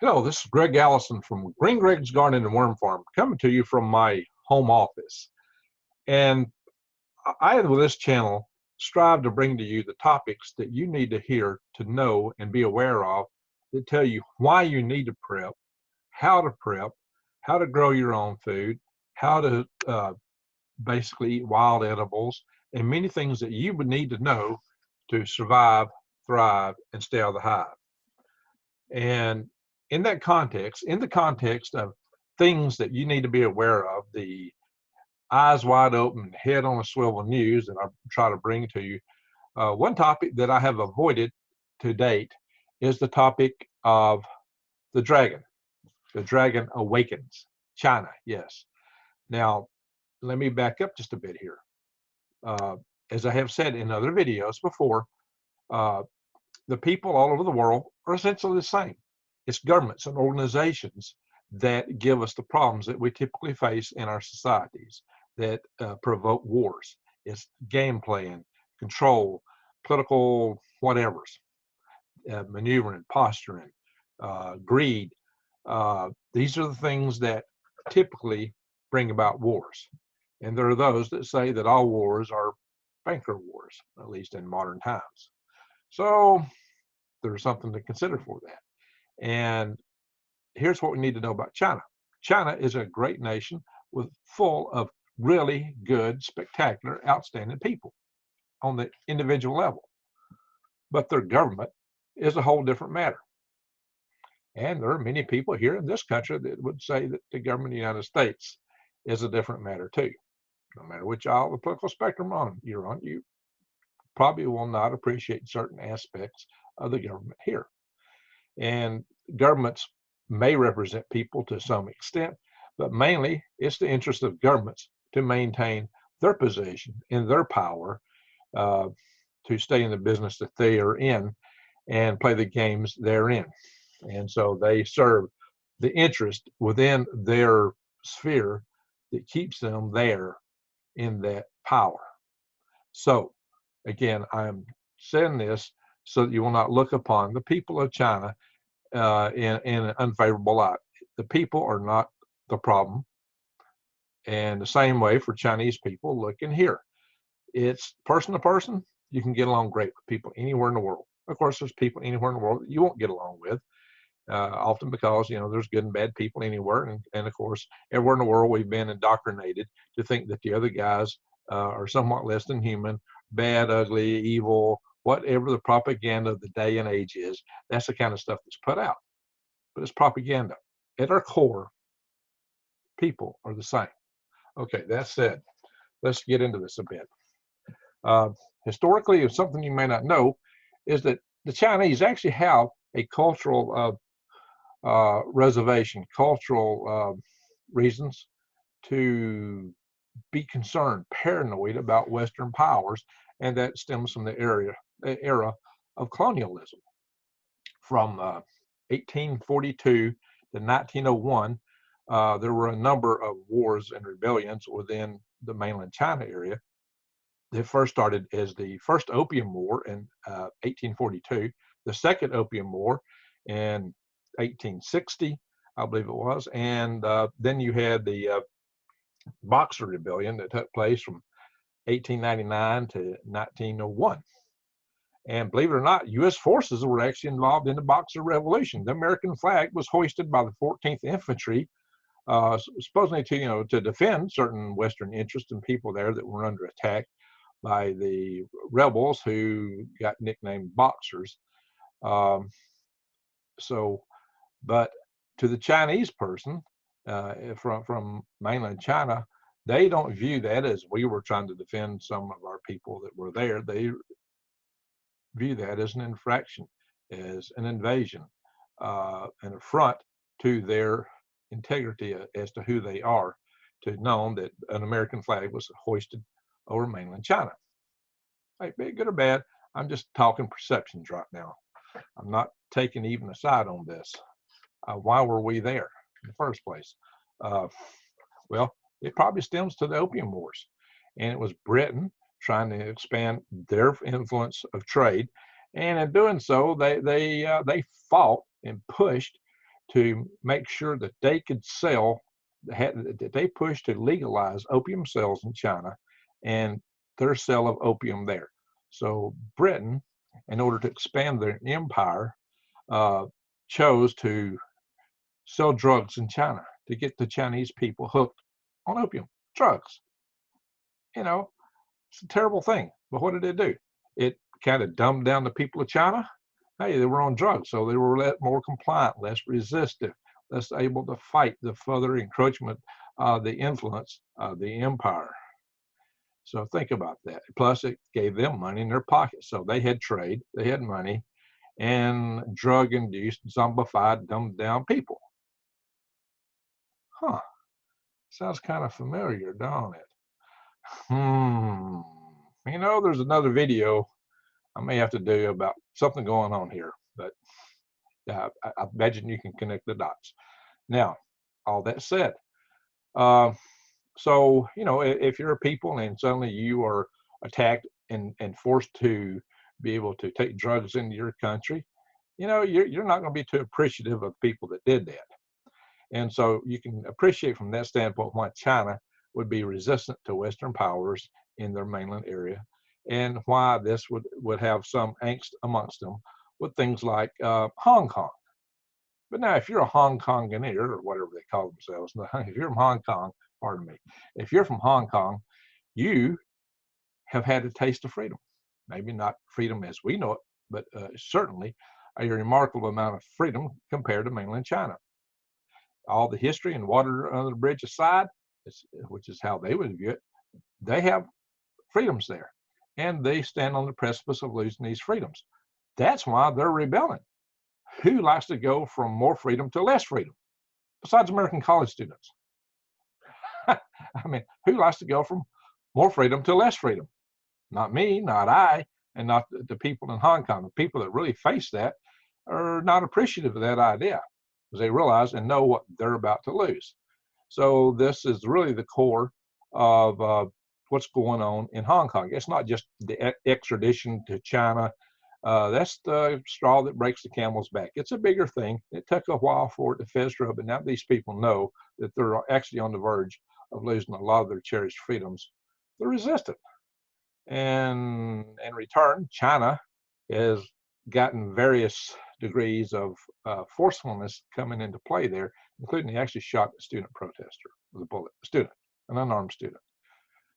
Hello, this is Greg Allison from Green Greg's Garden and Worm Farm, coming to you from my home office. And I, with this channel, strive to bring to you the topics that you need to hear, to know, and be aware of that tell you why you need to prep, how to grow your own food, how to basically eat wild edibles, and many things that you would need to know to survive, thrive, and stay out of the hive. And in that context, in the context of things that you need to be aware of, the eyes wide open, head on a swivel news that I try to bring to you, one topic that I have avoided to date is the topic of the Dragon Awakens, China, yes. Now, let me back up just a bit here. As I have said in other videos before, the people all over the world are essentially the same. It's governments and organizations that give us the problems that we typically face in our societies that provoke wars. It's game playing, control, political whatevers, maneuvering, posturing, greed. These are the things that typically bring about wars. And there are those that say that all wars are banker wars, at least in modern times. So there's something to consider for that. And here's what we need to know about China. China is a great nation full of really good, spectacular, outstanding people on the individual level. But their government is a whole different matter. And there are many people here in this country that would say that the government of the United States is a different matter too. No matter which aisle of the political spectrum you're on, you probably will not appreciate certain aspects of the government here. And governments may represent people to some extent, but mainly it's the interest of governments to maintain their position and their power to stay in the business that they are in and play the games they're in. And so they serve the interest within their sphere that keeps them there in that power. So again, I'm saying this so that you will not look upon the people of China in an unfavorable light. The people are not the problem. And the same way for Chinese people, look in here. It's person to person, you can get along great with people anywhere in the world. Of course, there's people anywhere in the world that you won't get along with, often because, there's good and bad people anywhere. And of course, everywhere in the world, we've been indoctrinated to think that the other guys are somewhat less than human, bad, ugly, evil, whatever the propaganda of the day and age is. That's the kind of stuff that's put out. But it's propaganda. At our core, people are the same. Okay, that said, let's get into this a bit. Historically, something you may not know is that the Chinese actually have a cultural reservation, cultural reasons to be concerned, paranoid about Western powers, and that stems from the era of colonialism. From 1842 to 1901, there were a number of wars and rebellions within the mainland China area. They first started as the first Opium War in 1842, the second Opium War in 1860, I believe it was, and then you had the Boxer Rebellion that took place from 1899 to 1901. And believe it or not, U.S. forces were actually involved in the Boxer Revolution. The American flag was hoisted by the 14th Infantry, supposedly to defend certain Western interests and people there that were under attack by the rebels who got nicknamed Boxers. But to the Chinese person from mainland China, they don't view that as we were trying to defend some of our people that were there. They view that as an infraction, as an invasion, an affront to their integrity as to who they are, to know that an American flag was hoisted over mainland China. Hey, be it good or bad, I'm just talking perceptions right now. I'm not taking even a side on this. Why were we there in the first place? Well, it probably stems to the Opium Wars, and it was Britain trying to expand their influence of trade, and in doing so, they fought and pushed to make sure that they could sell, that they pushed to legalize opium sales in China and their sale of opium there. So Britain, in order to expand their empire, chose to sell drugs in China to get the Chinese people hooked on opium, drugs. You know, it's a terrible thing. But what did it do? It kind of dumbed down the people of China. Hey, they were on drugs, so they were more compliant, less resistive, less able to fight the further encroachment of the influence of the empire. So think about that. Plus, it gave them money in their pockets. So they had trade, they had money, and drug-induced, zombified, dumbed-down people. Huh. Sounds kind of familiar, don't it? You know, there's another video I may have to do about something going on here, but I imagine you can connect the dots. Now, all that said, so, you know, if you're a people and suddenly you are attacked and forced to be able to take drugs into your country, you know, you're not going to be too appreciative of people that did that. And so you can appreciate from that standpoint why China would be resistant to Western powers in their mainland area, and why this would have some angst amongst them with things like Hong Kong. But now, if you're a Hong Konganeer, or whatever they call themselves, if you're from Hong Kong, pardon me, if you're from Hong Kong, you have had a taste of freedom. Maybe not freedom as we know it, but certainly a remarkable amount of freedom compared to mainland China. All the history and water under the bridge aside, which is how they would view it, they have freedoms there, and they stand on the precipice of losing these freedoms. That's why they're rebelling. Who likes to go from more freedom to less freedom, besides American college students? I mean, who likes to go from more freedom to less freedom? Not me, not I, and not the people in Hong Kong. The people that really face that are not appreciative of that idea, because they realize and know what they're about to lose. So this is really the core of what's going on in Hong Kong. It's not just the extradition to China. That's the straw that breaks the camel's back. It's a bigger thing. It took a while for it to fester up, but now these people know that they're actually on the verge of losing a lot of their cherished freedoms. They're resistant. And in return, China has gotten various degrees of forcefulness coming into play there, including they actually shot a student protester with a bullet, a student, an unarmed student.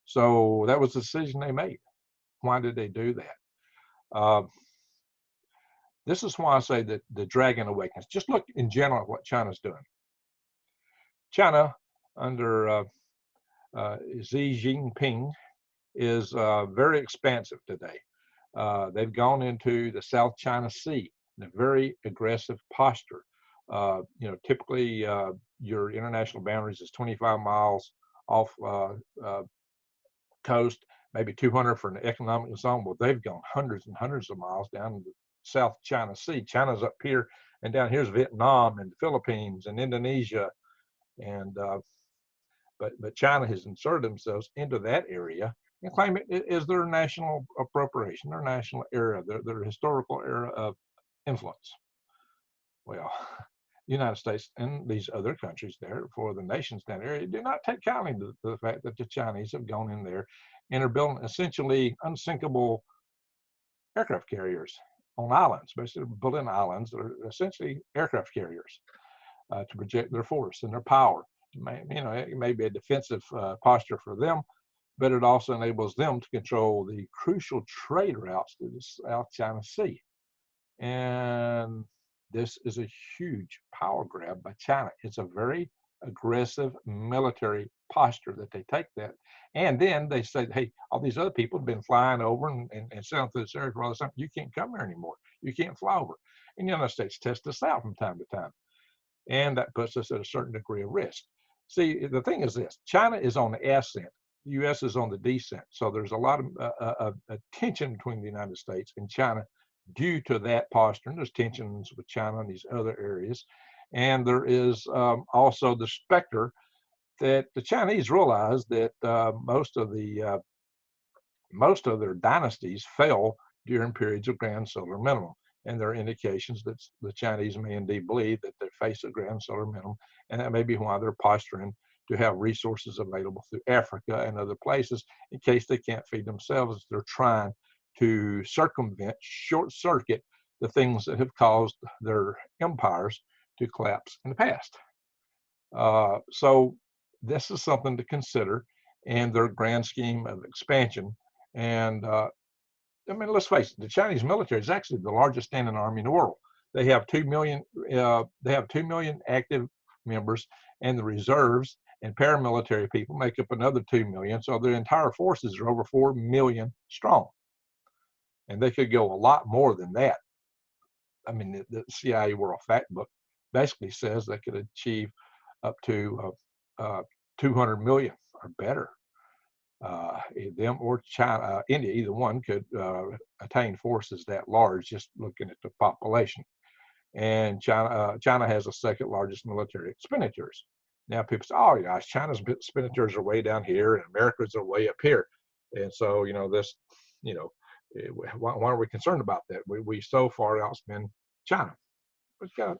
So that was the decision they made. Why did they do that? This is why I say that the Dragon Awakens. Just look in general at what China's doing. China, under Xi Jinping, is very expansive today. They've gone into the South China Sea in a very aggressive posture. You know, typically your international boundaries is 25 miles off coast, maybe 200 for an economic zone. Well, they've gone hundreds and hundreds of miles down the South China Sea. China's up here, and down here's Vietnam and the Philippines and Indonesia, and but China has inserted themselves into that area and claim it is their national appropriation, their national era, their historical era of influence. Well, the United States and these other countries there, for the nations down there, do not take kindly to the fact that the Chinese have gone in there and are building essentially unsinkable aircraft carriers on islands, basically building islands that are essentially aircraft carriers to project their force and their power. It may be a defensive posture for them, but it also enables them to control the crucial trade routes to the South China Sea. And this is a huge power grab by China. It's a very aggressive military posture that they take that. And then they say, hey, all these other people have been flying over and sailing through this area for all this time. You can't come here anymore. You can't fly over. And the United States test us out from time to time. And that puts us at a certain degree of risk. See, the thing is this, China is on the ascent. The U.S. is on the descent. So there's a lot of tension between the United States and China due to that posture. And there's tensions with China and these other areas. And there is also the specter that the Chinese realize that most of their dynasties fell during periods of grand solar minimum. And there are indications that the Chinese may indeed believe that they face a grand solar minimum, and that may be why they're posturing to have resources available through Africa and other places in case they can't feed themselves. They're trying to circumvent, short circuit the things that have caused their empires to collapse in the past. So this is something to consider in their grand scheme of expansion. And I mean, let's face it, the Chinese military is actually the largest standing army in the world. They have 2 million. They have 2 million active members, and the reserves and paramilitary people make up another 2 million. So their entire forces are over 4 million strong, and they could go a lot more than that. I mean, the CIA World Factbook basically says they could achieve up to 200 million or better. Them or China, India, either one could attain forces that large just looking at the population. And China has the second largest military expenditures. Now people say, oh, gosh, China's expenditures are way down here and America's are way up here. And so, this, why are we concerned about that? We so far outspend China. But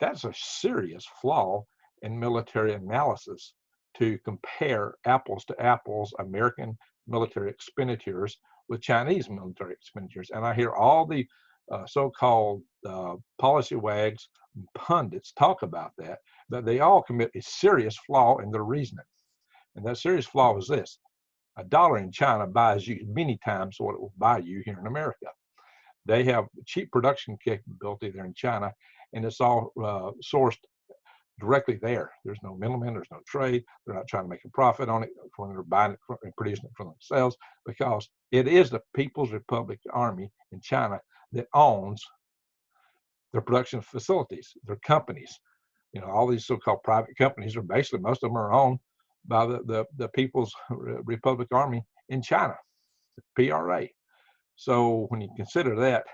that's a serious flaw in military analysis to compare apples to apples American military expenditures with Chinese military expenditures. And I hear all the so-called policy wags and pundits talk about that, but they all commit a serious flaw in their reasoning. And that serious flaw is this: $1 in China buys you many times what it will buy you here in America. They have cheap production capability there in China, and it's all sourced directly there. There's no middleman, there's no trade. They're not trying to make a profit on it when they're buying it and producing it for themselves, because it is the People's Republic Army in China that owns their production facilities, their companies. All these so-called private companies are basically, most of them are owned by the People's Republic Army in China, the PRA. So when you consider that,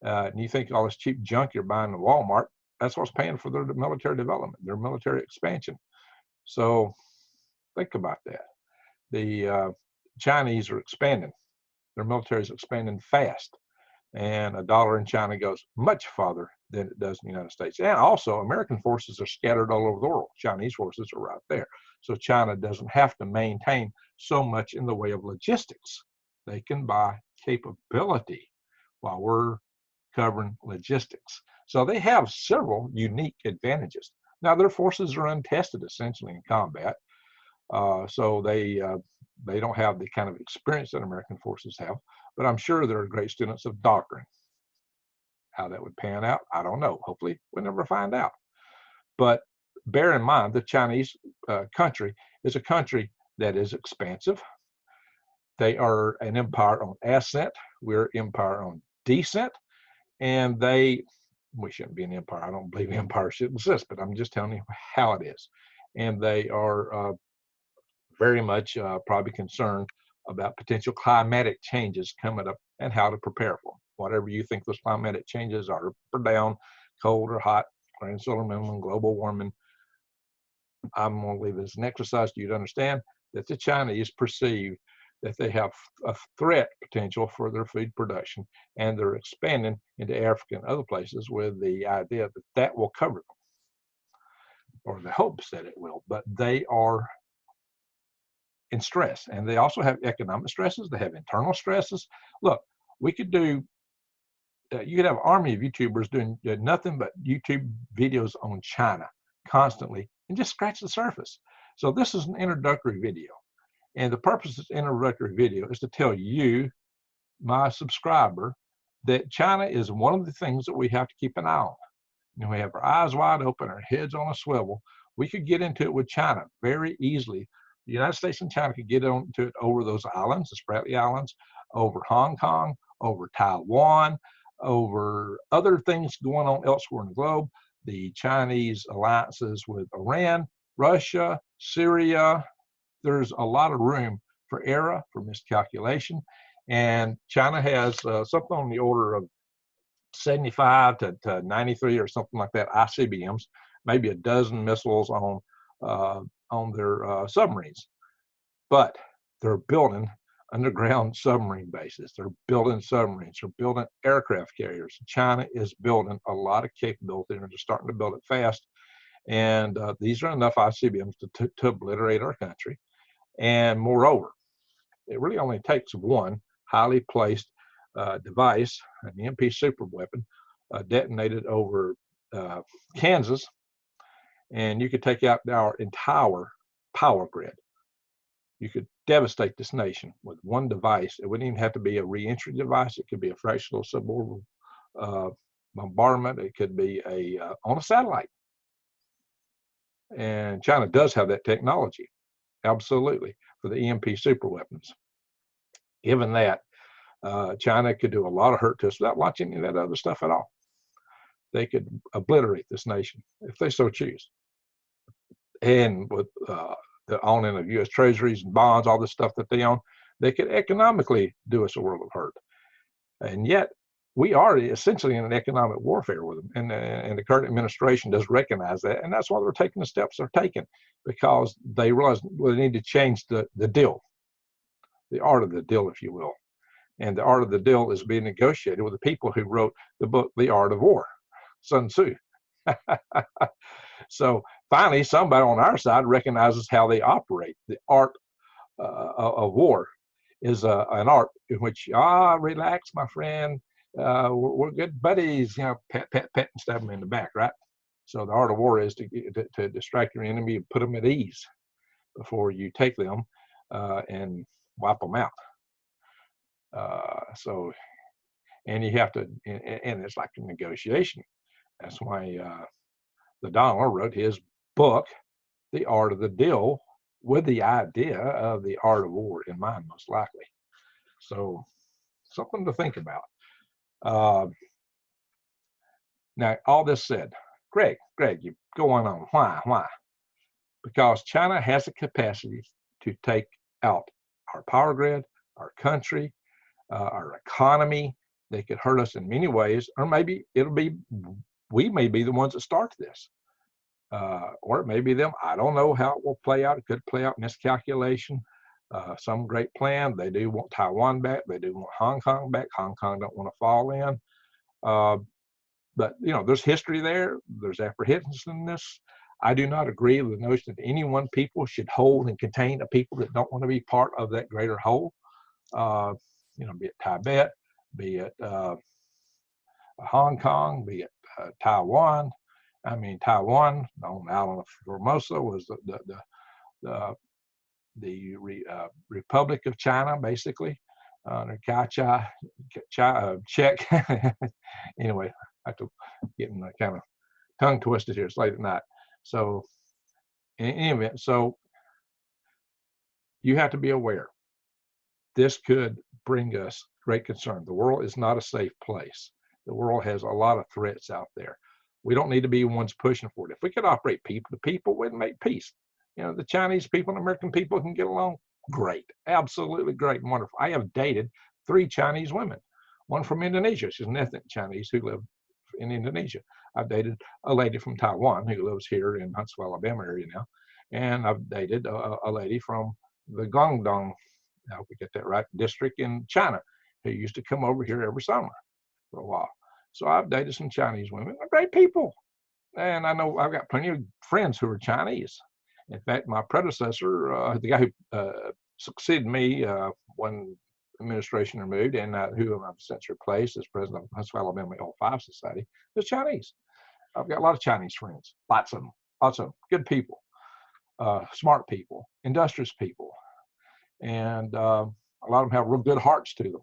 and you think all this cheap junk you're buying at Walmart, that's what's paying for their military development, their military expansion. So think about that. The Chinese are expanding. Their military is expanding fast. And $1 in China goes much farther than it does in the United States. And also, American forces are scattered all over the world. Chinese forces are right there. So China doesn't have to maintain so much in the way of logistics. They can buy capability while we're covering logistics. So they have several unique advantages. Now, their forces are untested essentially in combat. So they don't have the kind of experience that American forces have, but I'm sure they're great students of doctrine. How that would pan out, I don't know. Hopefully, we'll never find out. But bear in mind, the Chinese country is a country that is expansive. They are an empire on ascent. We're an empire on descent. And we shouldn't be an empire. I don't believe empire should exist, but I'm just telling you how it is. And they are very much probably concerned about potential climatic changes coming up and how to prepare for them. Whatever you think those climatic changes are, up or down, cold or hot, grand solar minimum, global warming, I'm going to leave it as an exercise to you to understand that the Chinese perceive that they have a threat potential for their food production, and they're expanding into Africa and other places with the idea that that will cover them, or the hopes that it will. But they are in stress, and they also have economic stresses. They have internal stresses. Look, we could do you could have an army of YouTubers doing nothing but YouTube videos on China constantly and just scratch the surface. So this is an introductory video, and the purpose of this introductory video is to tell you, my subscriber, that China is one of the things that we have to keep an eye on. We have our eyes wide open, our heads on a swivel. We could get into it with China very easily. The United States and China could get into it over those islands, the Spratly Islands, over Hong Kong, over Taiwan, over other things going on elsewhere in the globe. The Chinese alliances with Iran, Russia, Syria. There's a lot of room for error, for miscalculation. And China has something on the order of 75 to 93 or something like that ICBMs, maybe a dozen missiles on their submarines. But they're building underground submarine bases. They're building submarines. They're building aircraft carriers. China is building a lot of capability, and they're starting to build it fast. And these are enough ICBMs to obliterate our country. And moreover, it really only takes one highly placed device, an EMP super weapon, detonated over Kansas, and you could take out our entire power grid. You could devastate this nation with one device. It wouldn't even have to be a re-entry device. It could be a fractional suborbital bombardment. It could be on a satellite. And China does have that technology, absolutely, for the EMP super weapons. Given that, China could do a lot of hurt to us without watching any of that other stuff at all. They could obliterate this nation if they so choose. And with the owning of U.S. treasuries and bonds, all the stuff that they own, they could economically do us a world of hurt. And yet, we are essentially in an economic warfare with them. And the current administration does recognize that. And that's why they're taking the steps they're taking, because they realize they need to change the deal, the art of the deal, if you will. And the art of the deal is being negotiated with the people who wrote the book, The Art of War, Sun Tzu. So finally, somebody on our side recognizes how they operate. The art of war is an art in which, relax, my friend, we're good buddies, pet, pet, pet, and stab them in the back, right? So the art of war is to distract your enemy and put them at ease before you take them and wipe them out. And you have to, and it's like a negotiation. That's why the Donald wrote his book, The Art of the Deal, with the idea of the art of war in mind, most likely. So something to think about. Now, all this said, Greg, you go on. Why? Because China has the capacity to take out our power grid, our country, our economy. They could hurt us in many ways, or maybe we may be the ones that start this. Or it may be them. I don't know how it will play out. It could play out miscalculation, some great plan. They do want Taiwan back. They do want Hong Kong back. Hong Kong don't want to fall in. But there's history there. There's apprehensions in this. I do not agree with the notion that any one people should hold and contain a people that don't want to be part of that greater whole. Be it Tibet, be it Hong Kong, be it Taiwan. I mean, Taiwan on the island of Formosa was the Republic of China, basically. Czech. Anyway, I have to get kind of tongue twisted here. It's late at night. So, in any event, you have to be aware. This could bring us great concern. The world is not a safe place. The world has a lot of threats out there. We don't need to be ones pushing for it. If we could operate people to people, we'd make peace. The Chinese people and American people can get along great, absolutely great and wonderful. I have dated 3 Chinese women, one from Indonesia. She's an ethnic Chinese who lived in Indonesia. I've dated a lady from Taiwan who lives here in Huntsville, Alabama area now. And I've dated a lady from the Guangdong, I hope we get that right, district in China, who used to come over here every summer for a while. So I've dated some Chinese women. They're great people. And I know I've got plenty of friends who are Chinese. In fact, my predecessor, the guy who succeeded me when administration removed, and who I've since replaced as president of Huntsville, Alabama L5 Society, is Chinese. I've got a lot of Chinese friends, lots of them, good people, smart people, industrious people, and a lot of them have real good hearts to them.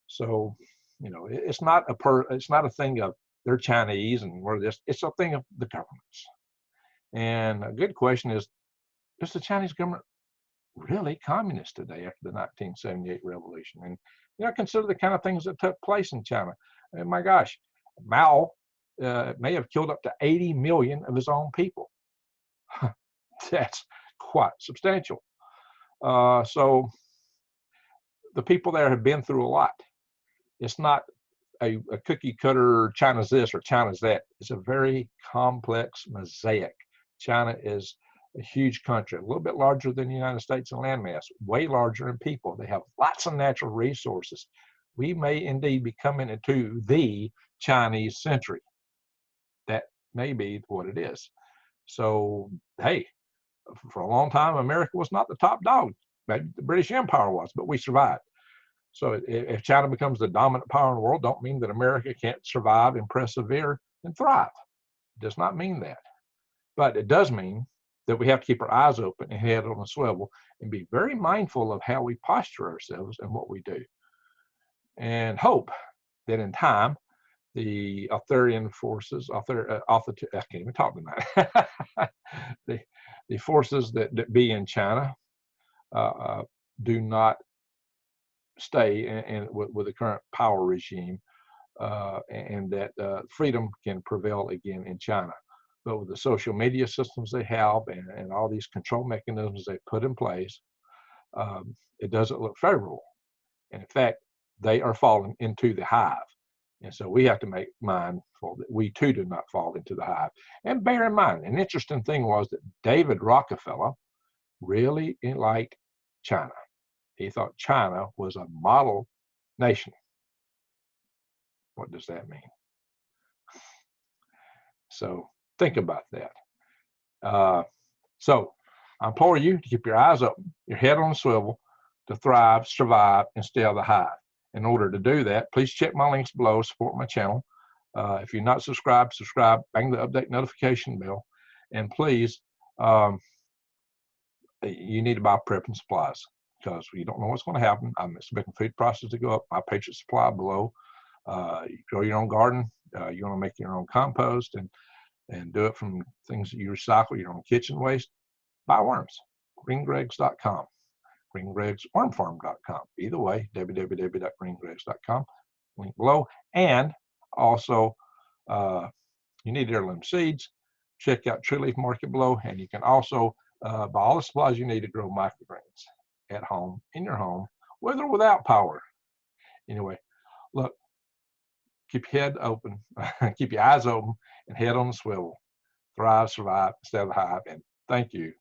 So, it's not a thing of they're Chinese and we're this. It's a thing of the governments. And a good question is the Chinese government really communist today after the 1978 revolution? And consider the kind of things that took place in China. And my gosh, Mao may have killed up to 80 million of his own people. That's quite substantial. So the people there have been through a lot. It's not a cookie cutter China's this or China's that. It's a very complex mosaic. China is a huge country, a little bit larger than the United States in landmass, way larger in people. They have lots of natural resources. We may indeed be coming into the Chinese century. That may be what it is. So, hey, for a long time, America was not the top dog. Maybe the British Empire was, but we survived. So if China becomes the dominant power in the world, don't mean that America can't survive and persevere and thrive. It does not mean that. But it does mean that we have to keep our eyes open and head on a swivel and be very mindful of how we posture ourselves and what we do. And hope that in time, the authoritarian forces, I can't even talk tonight, the forces that be in China do not stay with the current power regime, and that freedom can prevail again in China. But with the social media systems they have and all these control mechanisms they put in place, it doesn't look favorable. And in fact, they are falling into the hive. And so we have to make mindful that we too do not fall into the hive. And bear in mind, an interesting thing was that David Rockefeller really liked China. He thought China was a model nation. What does that mean? So think about that. So I implore you to keep your eyes open, your head on a swivel, to thrive, survive, and stay out of the hive. In order to do that, please check my links below, support my channel. If you're not subscribed, subscribe, bang the update notification bell, and please, you need to buy prep and supplies because you don't know what's going to happen. I'm expecting food prices to go up. My Patriot Supply below. You grow your own garden. You want to make your own compost and do it from things that you recycle, your own kitchen waste. Buy worms. GreenGregs.com. GreenGregsWormFarm.com. Either way, www.greengregs.com. Link below. And also, you need heirloom seeds. Check out True Leaf Market below, and you can also buy all the supplies you need to grow microgreens at home, in your home, with or without power. Anyway, look, keep your head open, keep your eyes open, and head on the swivel. Thrive, survive, stay out of the hive, and thank you